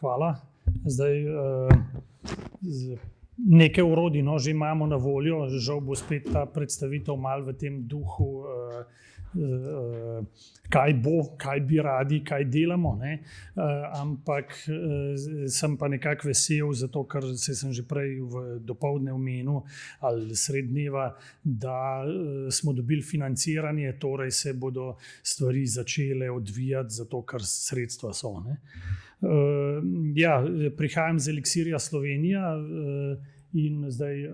Hvala. Zdaj, nekaj orodij že imamo na voljo, žal bo spet ta predstavitev malo v tem duhu, kaj bi radi, kaj delamo, ne? Ampak sem pa nekako vesel, zato ker sem že prej v dopoldne omenil ali sredi dneva, da smo dobili financiranje, torej se bodo stvari začele odvijati, zato ker sredstva so, ne? Ja, prihajam z Eliksirja Slovenija in zdaj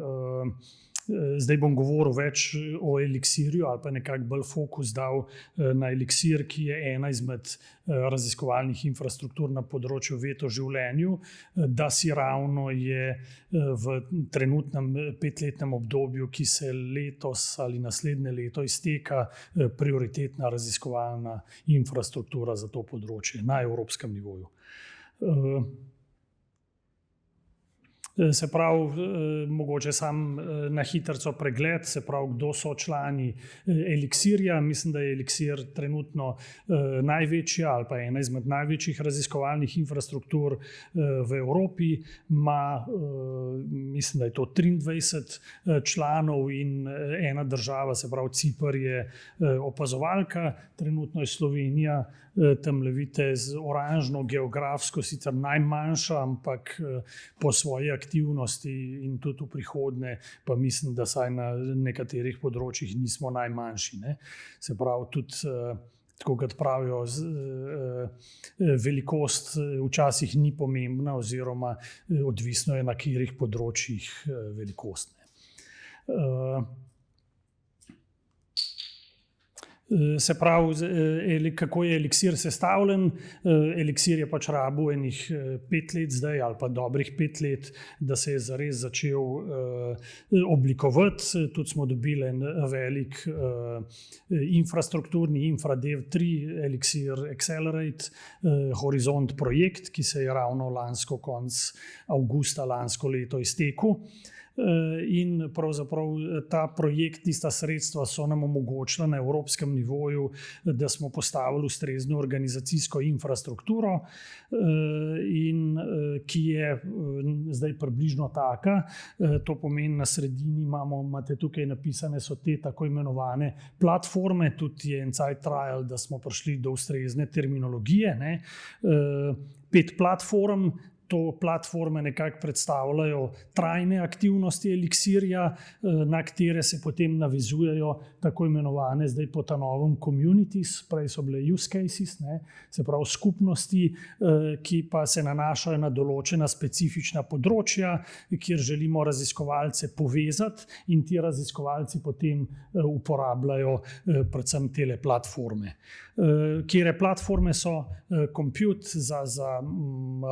bom govoril več o Eliksirju ali pa nekako bolj fokus dal na Eliksir, ki je ena izmed raziskovalnih infrastruktur na področju ved o življenju. DASI-Ravno je v trenutnem 5-letnem obdobju, ki se letos ali naslednje leto izteka, prioritetna raziskovalna infrastruktura za to področje na evropskem nivoju. Se pravi, mogoče sam na hitrico pregled, se pravi, kdo so člani Eliksirja. Mislim, da je Eliksir trenutno največja ali pa ena izmed največjih raziskovalnih infrastruktur v Evropi. Ima, mislim, da je to 23 članov in ena država, se pravi Ciper, je opazovalka. Trenutno je Slovenija, tamle vidite z oranžno geografsko sicer najmanjša, ampak po svoji aktivnosti in tudi v prihodnje pa mislim, da saj na nekaterih področjih nismo najmanjši, ne. Se pravi, tudi tako kot pravijo, velikost včasih ni pomembna oziroma odvisno je, na katerih področjih velikost, ne. Se pravi, kako je Eliksir sestavljen? Eliksir je pač rabil enih 5 let zdaj ali pa dobrih 5 let, da se je zares začel oblikovati. Tudi smo dobili en velik infrastrukturni InfraDev 3 Eliksir Accelerate Horizont projekt, ki se je ravno konec avgusta lansko leto iztekel. In pravzaprav ta projekt, tista sredstva so nam omogočila na evropskem nivoju, da smo postavili ustrezno organizacijsko infrastrukturo, in ki je zdaj približno taka. To pomeni, na sredini imate tukaj napisane, so te tako imenovane platforme, tudi je en cajt trajal, da smo prišli do ustrezne terminologije, ne. 5 platform. To platforme nekako predstavljajo trajne aktivnosti Eliksirja, na katere se potem navezujejo tako imenovane, zdaj po ta novem communities, prej so bile use cases, ne, se pravi skupnosti, ki pa se nanašajo na določena specifična področja, kjer želimo raziskovalce povezati in ti raziskovalci potem uporabljajo predvsem tele platforme. Katere platforme so? Compute za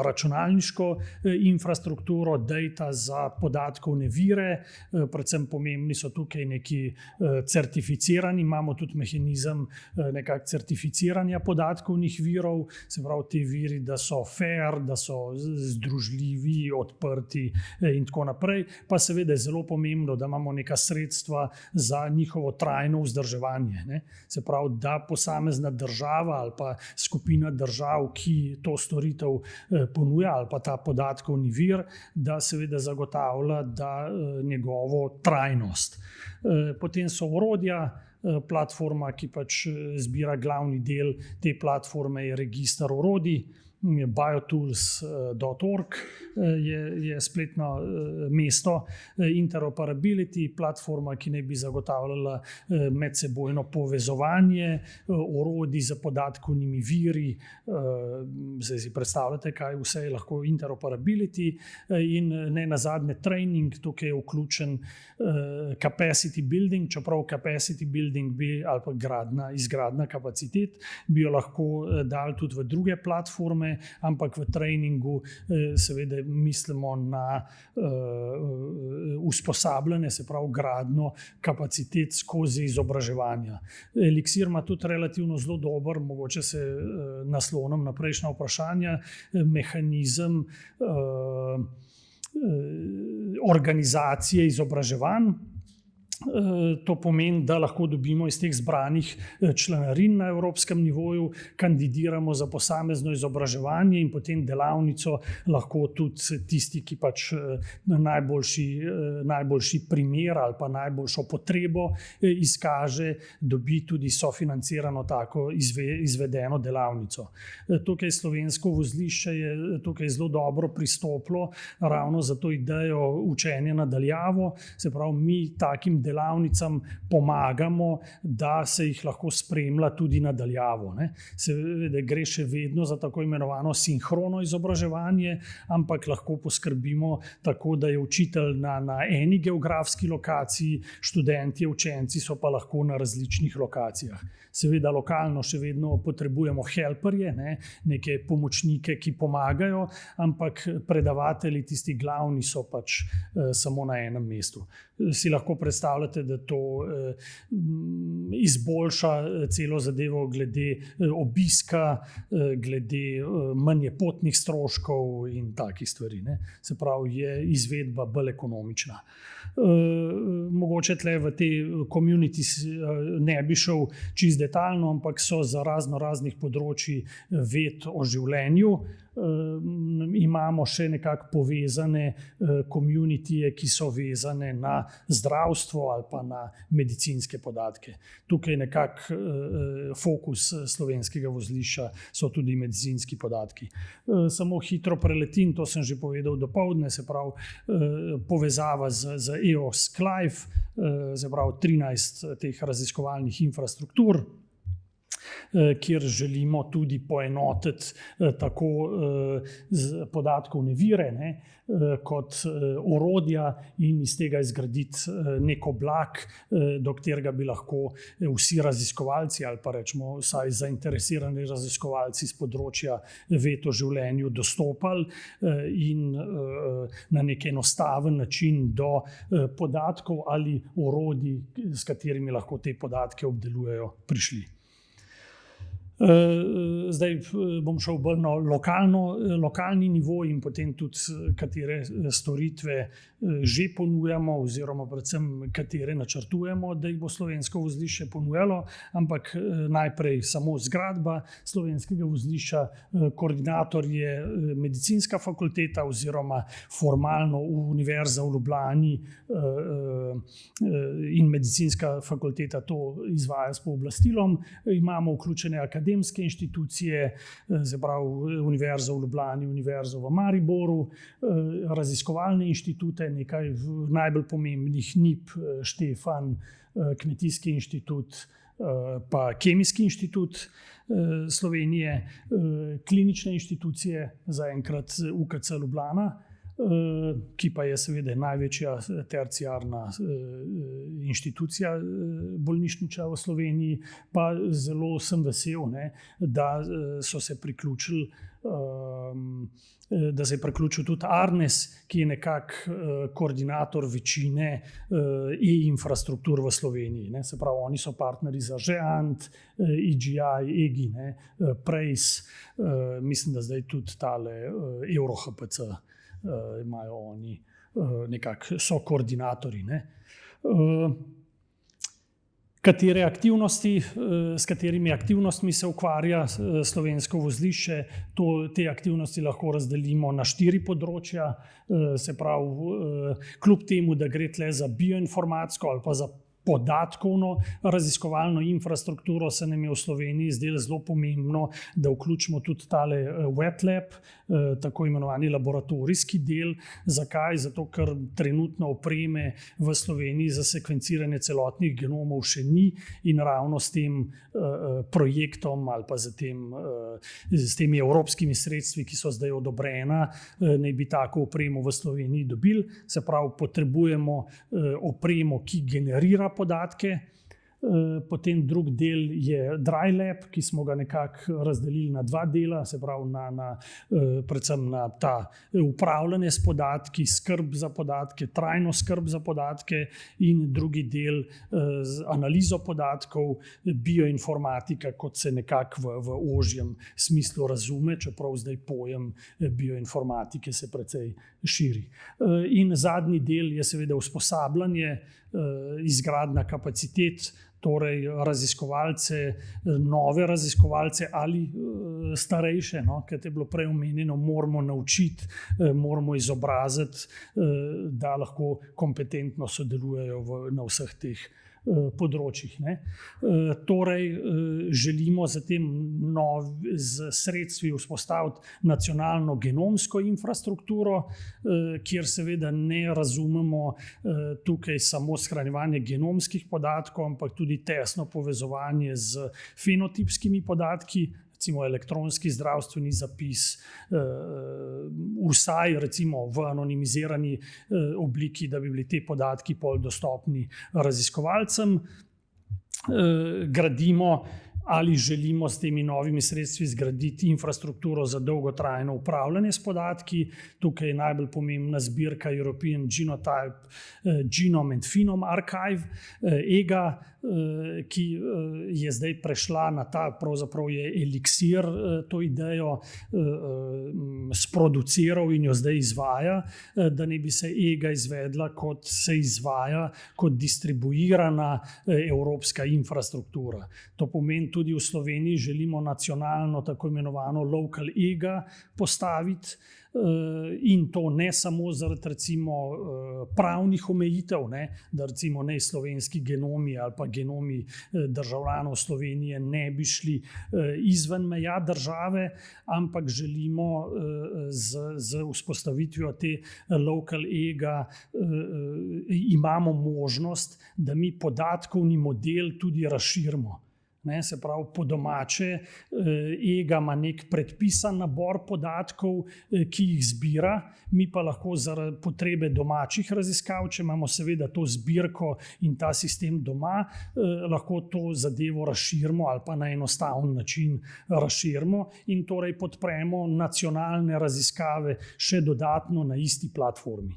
računalniško infrastrukturo, data za podatkovne vire, predvsem pomembni so tukaj neki certificirani, imamo tudi mehanizem nekako certificiranja podatkovnih virov, se pravi ti viri, da so fair, da so združljivi, odprti in tako naprej. Pa seveda je zelo pomembno, da imamo neka sredstva za njihovo trajno vzdrževanje, ne. Se pravi, da posamezna država ali pa skupina držav, ki to storitev ponuja ali pa ta podatkovni vir, da seveda zagotavlja, da njegovo trajnost. Potem so orodja, platforma, ki pač zbira glavni del te platforme, je register orodij. biotools.org je spletno mesto. Interoperability, platforma, ki naj bi zagotavljala medsebojno povezovanje orodij z podatkovnimi viri. Zdaj si predstavljate, kaj vse je lahko interoperability, in ne nazadnje training. Tukaj je vključen capacity building, čeprav capacity building ali pa izgradnja kapacitet bi jo lahko dali tudi v druge platforme, ampak v treningu seveda mislimo na usposabljanje, se pravi gradnjo kapacitet skozi izobraževanja. Eliksir ima tudi relativno zelo dober, mogoče se naslonim na prejšnja vprašanja, mehanizem organizacije izobraževanj. To pomeni, da lahko dobimo iz teh zbranih članarin na evropskem nivoju, kandidiramo za posamezno izobraževanje in potem delavnico lahko tudi tisti, ki pač najboljši primer ali pa najboljšo potrebo izkaže, dobi tudi sofinancirano tako izvedeno delavnico. Tukaj slovensko vozlišče je tukaj zelo dobro pristopilo ravno za to idejo učenja na daljavo, se pravi, mi takim delavnicam pomagamo, da se jih lahko spremlja tudi na daljavo. Seveda gre še vedno za tako imenovano sinhrono izobraževanje, ampak lahko poskrbimo tako, da je učitelj na eni geografski lokaciji, študentje, učenci so pa lahko na različnih lokacijah. Seveda lokalno še vedno potrebujemo helperje, neke pomočnike, ki pomagajo, ampak predavatelji, tisti glavni, so pač samo na enem mestu. Si lahko predstavljate, da to izboljša celo zadevo glede obiska, glede manje potnih stroškov in takih stvari. Se pravi, je izvedba bolj ekonomična. Mogoče tle v te community ne bi šel čisto detaljno, ampak so za raznih področji ved o življenju. Imamo še nekako povezane communityje, ki so vezane na zdravstvo ali pa na medicinske podatke. Tukaj nekako fokus slovenskega vozlišča so tudi medicinski podatki. Samo hitro preletim, to sem že povedal dopoldne, se pravi povezava z EOS Clive, se pravi 13 teh raziskovalnih infrastruktur, kjer želimo tudi poenotiti tako podatkovne vire, kot orodja in iz tega izgraditi nek oblak, do katerega bi lahko vsi raziskovalci ali pa rečemo vsaj zainteresirani raziskovalci z področja ved o življenju dostopali in na nek enostaven način do podatkov ali orodij, s katerimi lahko te podatke obdelujejo, prišli. Zdaj bom šel bolj na lokalni nivo in potem tudi katere storitve že ponujamo oziroma predvsem katere načrtujemo, da jih bo slovensko vozlišče ponujalo, ampak najprej samo zgradba slovenskega vozlišča, koordinator je medicinska fakulteta oziroma formalno Univerza v Ljubljani in medicinska fakulteta to izvaja s pooblastilom. Imamo vključene akademske inštitucije, se pravi Univerza v Ljubljani, Univerzo v Mariboru, raziskovalne inštitute, nekaj najbolj pomembnih NIP, Štefan, Kmetijski inštitut, pa Kemijski inštitut Slovenije, klinične inštitucije, zaenkrat UKC Ljubljana, ki pa je seveda največja terciarna inštitucija bolnišnična v Sloveniji, pa zelo sem vesel, da so se priključili tudi Arnes, ki je nekako koordinator večine e-infrastruktur v Sloveniji. Se pravi, oni so partnerji za ŽEANT, EGI, EGI, Prace, mislim, da zdaj tudi tale EuroHPC imajo oni, nekako so koordinatorji. Katere aktivnosti, s katerimi aktivnostmi se ukvarja slovensko vozlišče, te aktivnosti lahko razdelimo na 4 področja, se pravi, kljub temu, da gre tle za bioinformatsko ali pa za podatkovno raziskovalno infrastrukturo, se nam je v Sloveniji zdelo zelo pomembno, da vključimo tudi tale wet lab, tako imenovani laboratorijski del. Zakaj? Zato, ker trenutno opreme v Sloveniji za sekvenciranje celotnih genomov še ni in ravno s tem projektom ali pa s temi evropskimi sredstvi, ki so zdaj odobrena, naj bi tako opremo v Sloveniji dobili. Se pravi, potrebujemo opremo, ki generira podatke, Potem drugi del je Dry Lab, ki smo ga nekako razdelili na dva dela, se pravi predvsem na ta upravljanje s podatki, skrb za podatke, trajno skrb za podatke in drugi del z analizo podatkov, bioinformatika, kot se nekako v ožjem smislu razume, čeprav zdaj pojem bioinformatike se precej širi. In zadnji del je seveda usposabljanje, izgradnja kapacitet, torej raziskovalce, nove raziskovalce ali starejše, kot je bilo prej omenjeno, moramo naučiti, moramo izobraziti, da lahko kompetentno sodelujejo na vseh teh področjih. Torej, želimo z sredstvi vzpostaviti nacionalno genomsko infrastrukturo, kjer seveda ne razumemo tukaj samo shranjevanje genomskih podatkov, ampak tudi tesno povezovanje z fenotipskimi podatki, recimo elektronski zdravstveni zapis, vsaj recimo v anonimizirani obliki, da bi bili te podatki pol dostopni raziskovalcem. Gradimo ali želimo s temi novimi sredstvi zgraditi infrastrukturo za dolgotrajno upravljanje s podatki. Tukaj je najbolj pomembna zbirka European Genome and Phenome Archive, EGA, ki je zdaj prešla na ta, pravzaprav je Elixir to idejo sproduciral in jo zdaj izvaja, da ne bi se EGA izvedla, kot se izvaja kot distribuirana evropska infrastruktura. To pomeni, tudi v Sloveniji želimo nacionalno, tako imenovano local EGA postaviti, in to ne samo zaradi recimo pravnih omejitev, da recimo ne slovenski genomi ali pa genomi državljanov Slovenije ne bi šli izven meja države, ampak želimo z vzpostavitvijo te local EGA imamo možnost, da mi podatkovni model tudi razširimo. Se pravi, po domače, EGA ima nek predpisan nabor podatkov, ki jih zbira, mi pa lahko zaradi potrebe domačih raziskav, če imamo seveda to zbirko in ta sistem doma, lahko to zadevo razširimo ali pa na enostaven način razširimo in torej podpremo nacionalne raziskave še dodatno na isti platformi.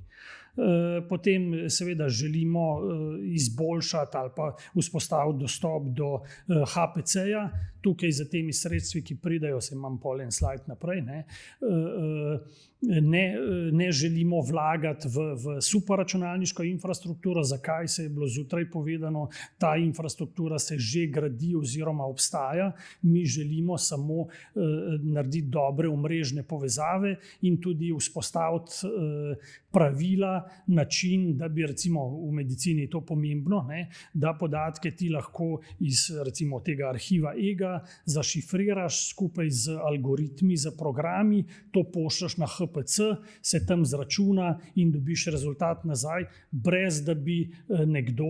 Potem seveda želimo izboljšati ali pa vzpostaviti dostop do HPC-ja. Tukaj za temi sredstvi, ki pridajo, se imam pol en slajd naprej, ne želimo vlagati v superračunalniško infrastrukturo. Zakaj? Se je bilo zjutraj povedano, ta infrastruktura se že gradi oziroma obstaja. Mi želimo samo narediti dobre omrežne povezave in tudi vzpostaviti pravila, način, da bi recimo v medicini to pomembno, da podatke ti lahko iz recimo tega arhiva EGA zašifriraš skupaj z algoritmi, z programi, to pošlješ na HPC, se tam zračuna in dobiš rezultat nazaj, brez da bi nekdo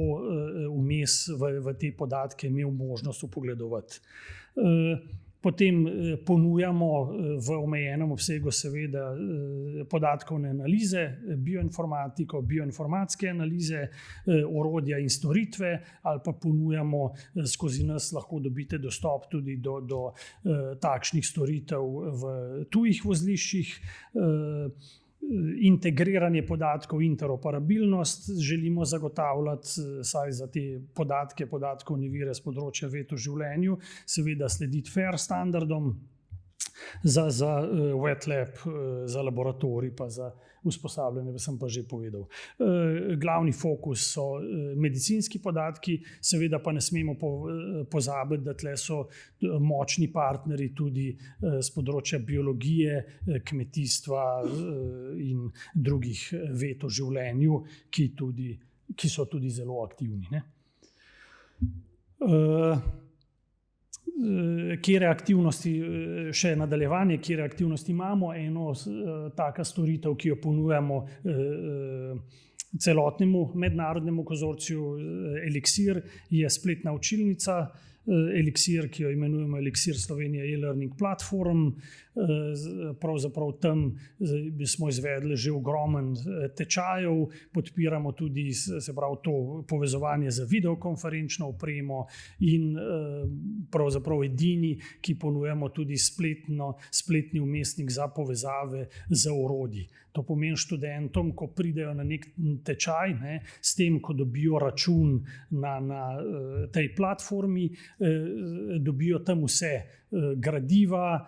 vmes v te podatke imel možnost vpogledovati. Potem ponujamo v omejenem obsegu seveda podatkovne analize, bioinformatiko, bioinformatske analize, orodja in storitve, ali pa ponujamo skozi nas lahko dobite dostop tudi do takšnih storitev v tujih vozliščih. Integriranje podatkov, interoperabilnost želimo zagotavljati, saj za te podatke, podatkovne vire z področja ved o življenju, seveda slediti FAIR standardom za wet lab, za laboratorij, pa za usposabljanje, sem pa že povedal. Glavni fokus so medicinski podatki, seveda pa ne smemo pozabiti, da tle so močni partnerji tudi z področja biologije, kmetijstva in drugih ved o življenju, ki so tudi zelo aktivni. Kjere aktivnosti, še nadaljevanje, kjere aktivnosti imamo. Eno taka storitev, ki jo ponujamo celotnemu mednarodnemu konzorciju Elixir, je spletna učilnica Elixir, ki jo imenujemo Elixir Slovenija e-learning platform. Pravzaprav tam smo izvedli že ogromen tečajev, podpiramo tudi to povezovanje z videokonferenčno opremo in pravzaprav edini, ki ponujamo tudi spletni vmesnik za povezave z orodji. To pomeni študentom, ko pridejo na nek tečaj, s tem, ko dobijo račun na tej platformi, dobijo tam vse gradiva,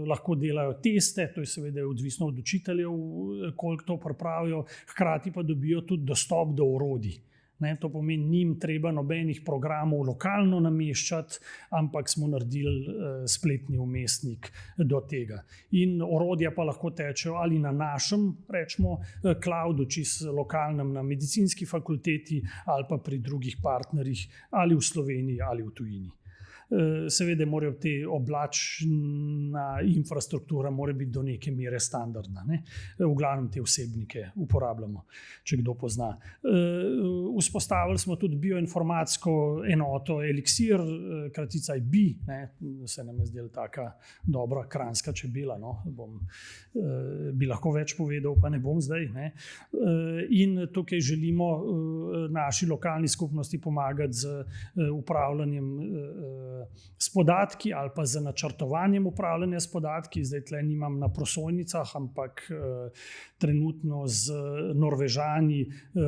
lahko delajo teste, to je seveda odvisno od učiteljev, koliko to pripravijo, hkrati pa dobijo tudi dostop do orodij. To pomeni, njim treba nobenih programov lokalno nameščati, ampak smo naredili spletni vmesnik do tega. In orodja pa lahko tečejo ali na našem, rečemo, cloudu, čisto lokalnem na medicinski fakulteti, ali pa pri drugih partnerjih, ali v Sloveniji ali v tujini. Seveda morajo te oblačna infrastruktura mora biti do neke mere standardna. V glavnem te vsebnike uporabljamo, če kdo pozna. Vzpostavili smo tudi bioinformatsko enoto Elixir, kratica je BI, se nam je zdela taka dobra kranjska čebela. Bi lahko več povedal, pa ne bom zdaj. In tukaj želimo naši lokalni skupnosti pomagati z upravljanjem s podatki ali pa z načrtovanjem upravljanja s podatki. Zdaj tle nimam na prosojnicah, ampak trenutno z Norvežani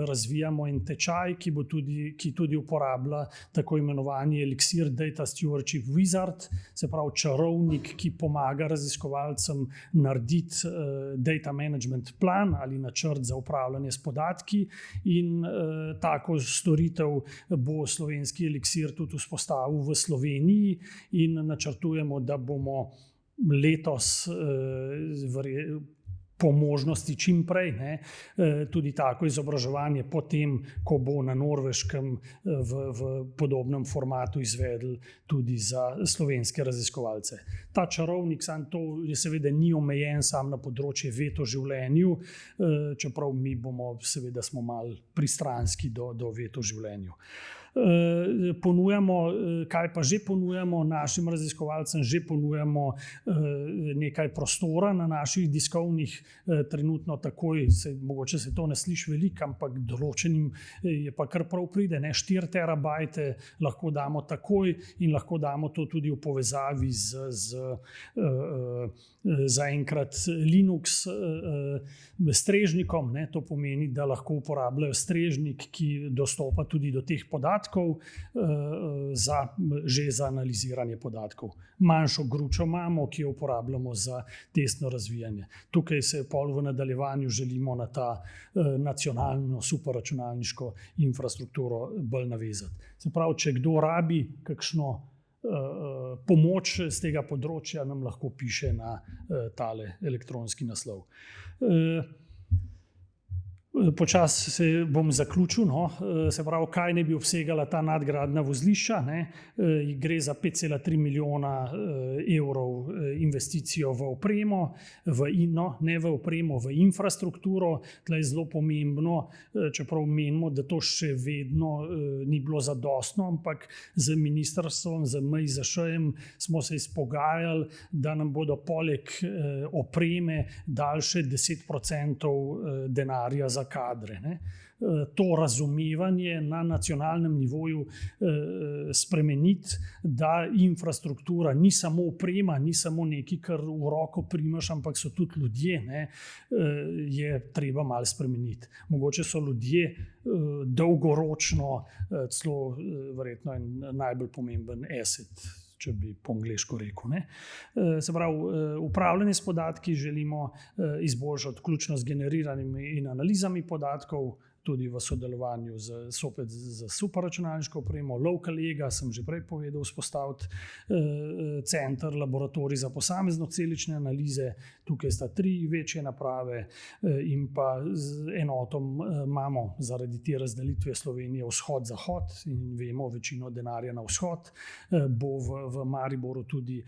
razvijamo en tečaj, ki tudi uporablja tako imenovani Elixir Data Stewardship Wizard, se pravi čarovnik, ki pomaga raziskovalcem narediti data management plan ali načrt za upravljanje s podatki, in tako storitev bo slovenski Elixir tudi vzpostavil v Sloveniji in načrtujemo, da bomo letos po možnosti čim prej tudi tako izobraževanje potem, ko bo na Norveškem v podobnem formatu izvedli tudi za slovenske raziskovalce. Ta čarovnik to seveda ni omejen sam na področje ved o življenju, čeprav mi seveda smo malo pristranski do ved o življenju. Ponujamo, kaj pa že ponujamo našim raziskovalcem, že ponujamo nekaj prostora na naših diskovnih, trenutno takoj, mogoče se to ne sliši veliko, ampak določenim je pa kar prav pride, 4 terabajte lahko damo takoj in lahko damo to tudi v povezavi z zaenkrat Linux strežnikom, to pomeni, da lahko uporabljajo strežnik, ki dostopa tudi do teh podatkov, že za analiziranje podatkov. Manjšo gručo imamo, ki jo uporabljamo za testno razvijanje. Tukaj se pol v nadaljevanju želimo na ta nacionalno superračunalniško infrastrukturo bolj navezati. Se pravi, če kdo rabi kakšno pomoč z tega področja, nam lahko piše na tale elektronski naslov. Počasi se bom zaključil. Se pravi, kaj ne bi obsegala ta nadgradnja vozlišča. Gre za 5,3 milijona evrov investicijo v opremo, ne v opremo, v infrastrukturo. Tle je zelo pomembno, čeprav menimo, da to še vedno ni bilo zadostno, ampak z ministrstvom, z MIZŠ-jem smo se izpogajali, da nam bodo poleg opreme dali še 10% denarja za kadre. To razumevanje na nacionalnem nivoju spremeniti, da infrastruktura ni samo oprema, ni samo nekaj, kar v roko primaš, ampak so tudi ljudje, je treba malo spremeniti. Mogoče so ljudje dolgoročno celo verjetno en najbolj pomemben asset, če bi po angleško rekel. Se pravi, upravljanje s podatki želimo izboljšati vključno z generiranimi in analizami podatkov, tudi v sodelovanju z superračunalniško opremo. LocalEGA, sem že prej povedal, vzpostaviti center, laboratorij za posamezno celične analize. Tukaj sta 3 večje naprave in pa z enotom imamo zaradi te razdelitve Slovenije vzhod-zahod in vemo, večino denarja na vzhod. Bo v Mariboru tudi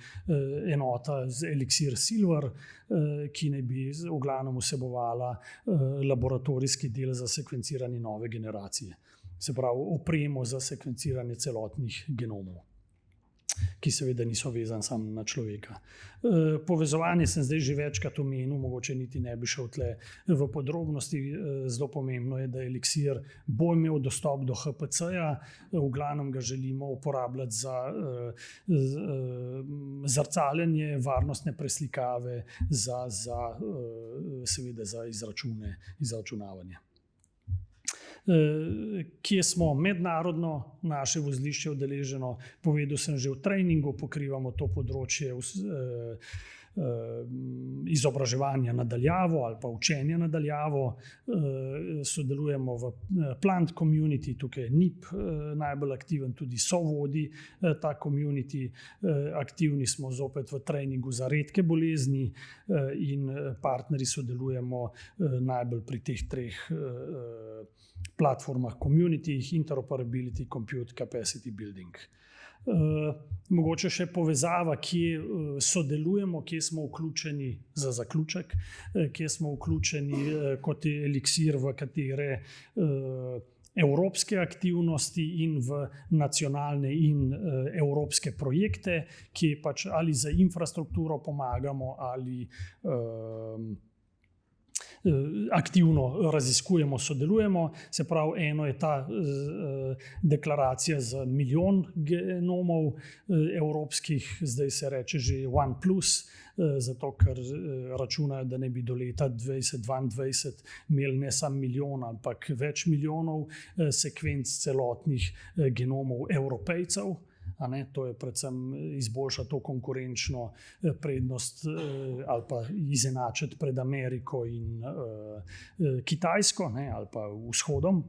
enota z Elixir Silver, ki naj bi v glavnem vsebovala laboratorijski del za sekvenciranje nove generacije. Se pravi, opremo za sekvenciranje celotnih genomov. ki seveda niso vezani samo na človeka. Povezovanje sem zdaj že večkrat omenil, mogoče niti ne bi šel tle v podrobnosti. Zelo pomembno je, da Elixir bo imel dostop do HPC-ja, v glavnem ga želimo uporabljati za zrcaljenje, varnostne preslikave, seveda za izračunavanje. Kje smo mednarodno, naše vozlišče udeleženo, povedal sem že v treningu, pokrivamo to področje izobraževanja nadaljavo ali pa učenja nadaljavo, sodelujemo v plant community, tukaj je NIP najbolj aktiven, tudi sovodi ta community, aktivni smo zopet v treningu za redke bolezni in partnerji sodelujemo najbolj pri teh treh platformah community, interoperability, compute, capacity building. Mogoče še povezava, kje sodelujemo, kje smo vključeni za zaključek, kje smo vključeni kot Elixir, v katere evropske aktivnosti in v nacionalne in evropske projekte, ki pač ali za infrastrukturo pomagamo ali aktivno raziskujemo, sodelujemo. Se pravi, eno je ta deklaracija za 1 milijon genomov evropskih, zdaj se reče že One Plus, zato ker računajo, da ne bi do leta 2022 imeli ne samo milijon, ampak več milijonov sekvenc celotnih genomov Evropejcev. To je predvsem izboljšati to konkurenčno prednost ali pa izenačiti pred Ameriko in Kitajsko ali pa vzhodom.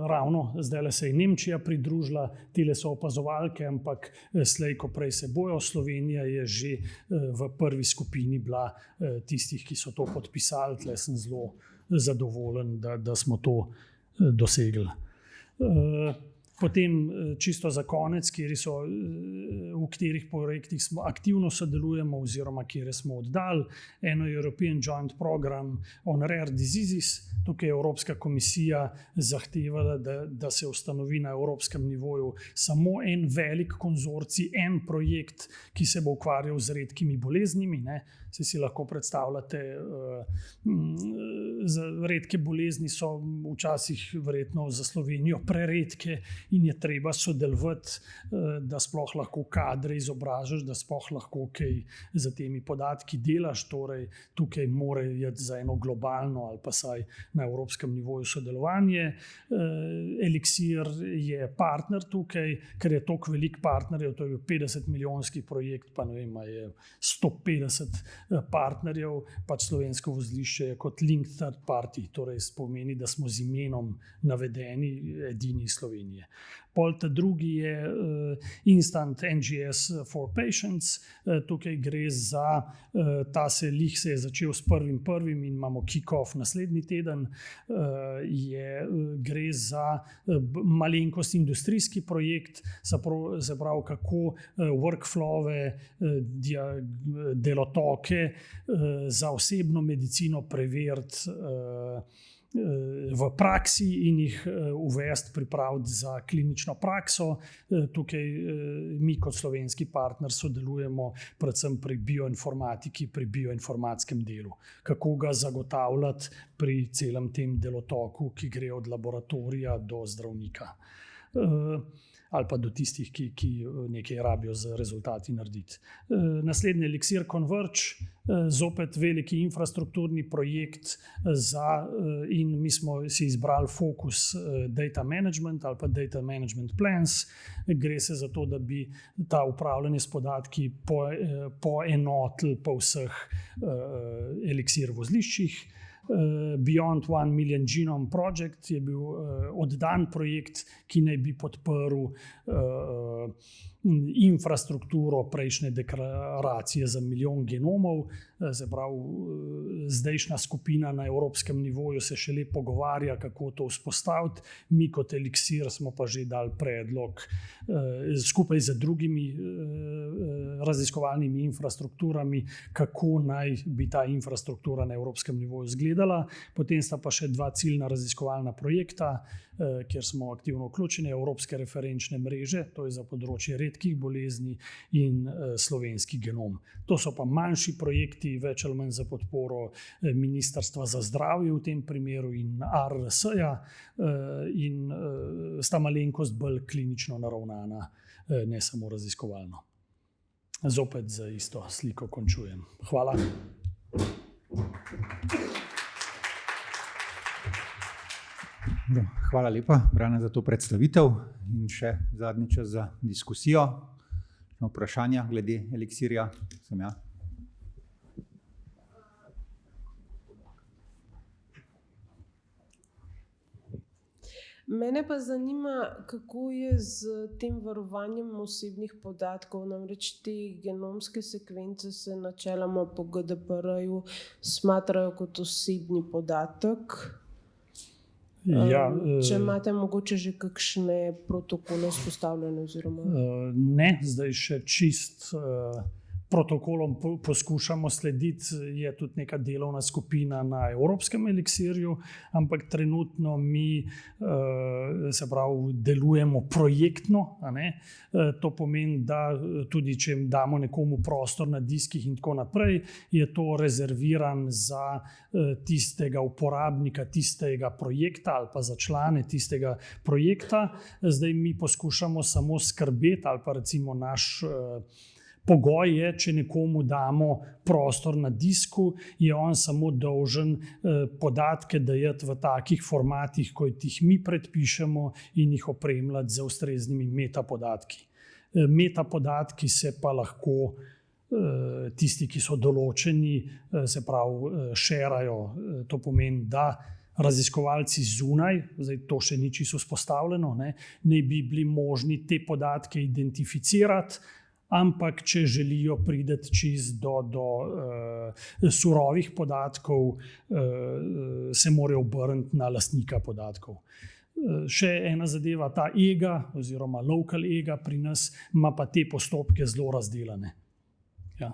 Ravno zdaj se je Nemčija pridružila, tile so opazovalke, ampak slej ko prej se bojo. Slovenija je že v prvi skupini bila tistih, ki so to podpisali. Tle sem zelo zadovoljen, da smo to dosegli. Potem čisto za konec, v katerih projektih smo aktivno sodelujemo oziroma kjer smo oddali. Eno je European Joint Program on Rare Diseases. Tukaj je Evropska komisija zahtevala, da se ustanovi na evropskem nivoju samo en velik konzorcij, en projekt, ki se bo ukvarjal z redkimi boleznimi. Saj si lahko predstavljate, redke bolezni so včasih verjetno za Slovenijo preredke in je treba sodelovati, da sploh lahko kadre izobražaš, da sploh lahko kaj za temi podatki delaš. Torej, tukaj mora iti za eno globalno ali pa saj na evropskem nivoju sodelovanje. Elixir je partner tukaj, ker je toliko velik partnerjev, to je 50-milijonski projekt, pa ne vem, je 150 partnerjev, pač slovensko vozlišče je kot link third party, torej pomeni, da smo z imenom navedeni edini Slovenije. Pol ta drugi je Instant NGS for Patients. Tukaj gre za, ta se je začel s 1.1. in imamo kick-off naslednji teden. Gre za malenkost industrijski projekt, se pravi, kako workflowe, delotoke za osebno medicino preveriti v praksi in jih uvesti, pripraviti za klinično prakso. Tukaj mi kot slovenski partner sodelujemo predvsem pri bioinformatiki, pri bioinformatskem delu. Kako ga zagotavljati pri celem tem delotoku, ki gre od laboratorija do zdravnika. Ali pa do tistih, ki nekaj rabijo z rezultati narediti. Naslednji Elixir Converge, zopet veliki infrastrukturni projekt in mi smo si izbrali fokus data management ali pa data management plans. Gre se za to, da bi ta upravljanje s podatki poenotili po vseh Elixir vozliščih. Beyond 1 Million Genome Project je bil oddan projekt, ki naj bi podprl infrastrukturo prejšnje deklaracije za 1 milijon genomov. Se pravi, zdajšnja skupina na evropskem nivoju se šele pogovarja, kako to vzpostaviti. Mi kot Eliksir smo pa že dali predlog skupaj z drugimi raziskovalnimi infrastrukturami, kako naj bi ta infrastruktura na evropskem nivoju izgledala. Potem sta pa še 2 ciljna raziskovalna projekta, kjer smo aktivno vključeni, Evropske referenčne mreže, to je za področje redkih bolezni, in slovenski genom. To so pa manjši projekti, več ali manj za podporo Ministrstva za zdravje v tem primeru in ARRS-ja, in sta malenkost bolj klinično naravnana, ne samo raziskovalno. Zopet za isto sliko končujem. Hvala. Hvala lepa, Brane, za to predstavitev in še zadnji čas za diskusijo. Vprašanja glede Eliksirja? Sem ja. Mene pa zanima, kako je z tem varovanjem osebnih podatkov. Namreč te genomske sekvence se načeloma po GDPR-ju smatrajo kot osebni podatek. Ja, če imate mogoče že kakšne protokole vzpostavljene oziroma? Ne, zdaj še čist protokolom poskušamo slediti, je tudi neka delovna skupina na Evropskem Eliksirju, ampak trenutno mi se pravi delujemo projektno, a ne. To pomeni, da tudi če damo nekomu prostor na diskih in tako naprej, je to rezerviran za tistega uporabnika, tistega projekta ali pa za člane tistega projekta. Zdaj mi poskušamo samo skrbeti ali pa recimo naš pogoj je, če nekomu damo prostor na disku, je on samo dolžen podatke dajati v takih formatih, kot jih mi predpišemo, in jih opremljati z ustreznimi metapodatki. Metapodatki se pa lahko tisti, ki so določeni, se pravi, šerajo. To pomeni, da raziskovalci zunaj, zdaj to še ni čisto vzpostavljeno, ne bi bili možni te podatke identificirati, ampak če želijo priti čisto do surovih podatkov, se morajo obrniti na lastnika podatkov. Še ena zadeva, ta EGA oziroma local EGA pri nas ima pa te postopke zelo razdelane. Ja.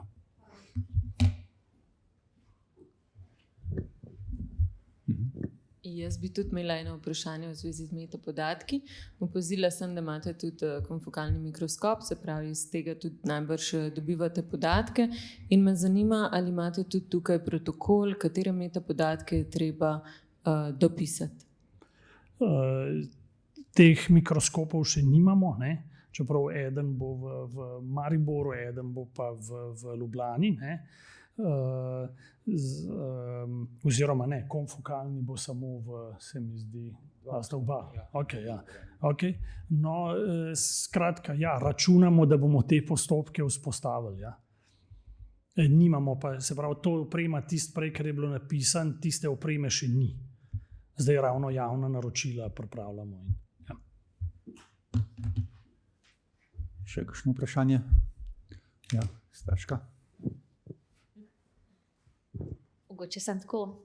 Jaz bi tudi imela eno vprašanje v zvezi z metapodatki. Opazila sem, da imate tudi konfokalni mikroskop, se pravi, iz tega tudi najbrž dobivate podatke. In me zanima, ali imate tudi tukaj protokol, katere metapodatke je treba dopisati. Teh mikroskopov še nimamo, ne? Čeprav eden bo v Mariboru, eden bo pa v Ljubljani, ne? Oziroma ne, konfokalni bo samo se mi zdi, sta oba. Okay, ja. Okay. No, skratka, ja, računamo, da bomo te postopke vzpostavili. Ja. Nimamo pa, se pravi, to oprema tisto prej, kar je bilo napisano, tiste opreme še ni. Zdaj ravno javna naročila pripravljamo. Ja. Še kakšno vprašanje? Ja, Staška. Mogoče sem tako,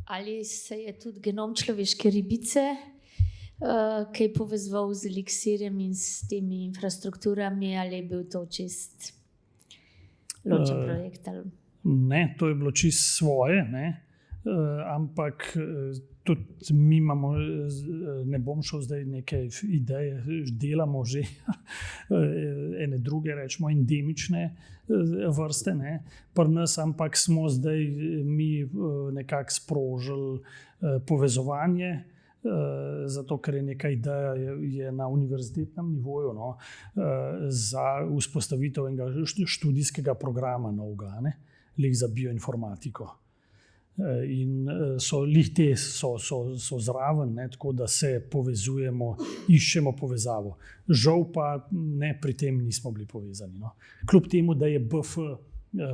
ali se je tudi genom človeške ribice kaj povezoval z Eliksirjem in s temi infrastrukturami, ali je bil to čist ločen projekt? Ne, to je bilo čist svoje, ne? Ampak tudi mi imamo, ne bom šel zdaj neke ideje, delamo že ene druge, rečemo, endemične vrste, ne, pri nas, ampak smo zdaj mi nekako sprožili povezovanje, zato ker je neka ideja je na univerzitetnem nivoju, no, za vzpostavitev enega študijskega programa novega, ne, za bioinformatiko. In so zraven, ne, tako da se povezujemo, iščemo povezavo. Žal pa ne, pri tem nismo bili povezani. No. Kljub temu, da je BF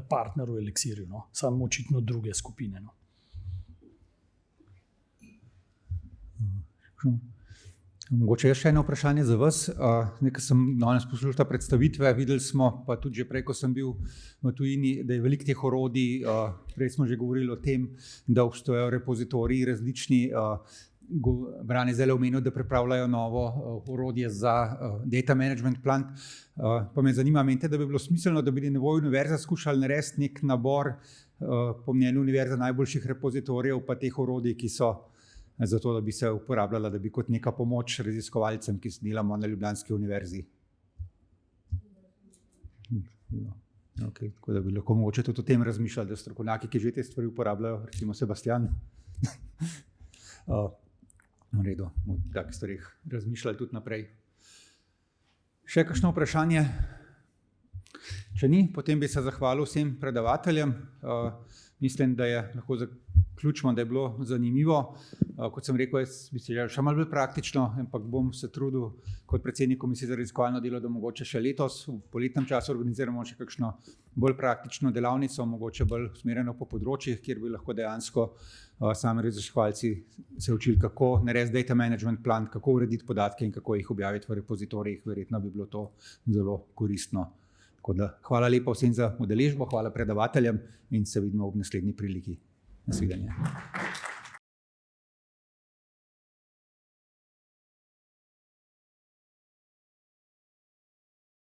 partner v Eliksirju, no, samo očitno druge skupine. No. Mogoče je še eno vprašanje za vas. Nekaj sem danes poslušal ta predstavitve, videli smo pa tudi že prej, ko sem bil v tujini, da je veliko teh orodij. Prej smo že govorili o tem, da obstajajo repozitoriji različni. Brane zdaj omenil, da pripravljajo novo orodje za data management plan. Pa me zanima, menite, da bi bilo smiselno, da bi na nivoju univerze skušali narediti nek nabor po mnenju univerze najboljših repozitorijev pa teh orodij, ki so zato, da bi se uporabljala, da bi kot neka pomoč raziskovalcem, ki delamo na Ljubljanski univerzi. Okay, tako da bi lahko mogoče tudi o tem razmišljali, da strokovnjaki, ki že te stvari uporabljajo, recimo Sebastian, v redu, o takih stvarih razmišljali tudi naprej. Še kakšno vprašanje? Če ni, potem bi se zahvalil vsem predavateljem. Mislim, da je lahko zaključimo, da je bilo zanimivo. Kot sem rekel, jaz bi se želel še malo bolj praktično, ampak bom se trudil kot predsednik komisije za raziskovalno delo, da mogoče še letos v poletnem času organiziramo še kakšno bolj praktično delavnico, mogoče bolj usmerjeno po področjih, kjer bi lahko dejansko sami raziskovalci se učili, kako narediti data management plan, kako urediti podatke in kako jih objaviti v repozitorijih. Verjetno bi bilo to zelo koristno. Tako da hvala lepa vsem za udeležbo, hvala predavateljem in se vidimo ob naslednji priliki. Nasvidenje.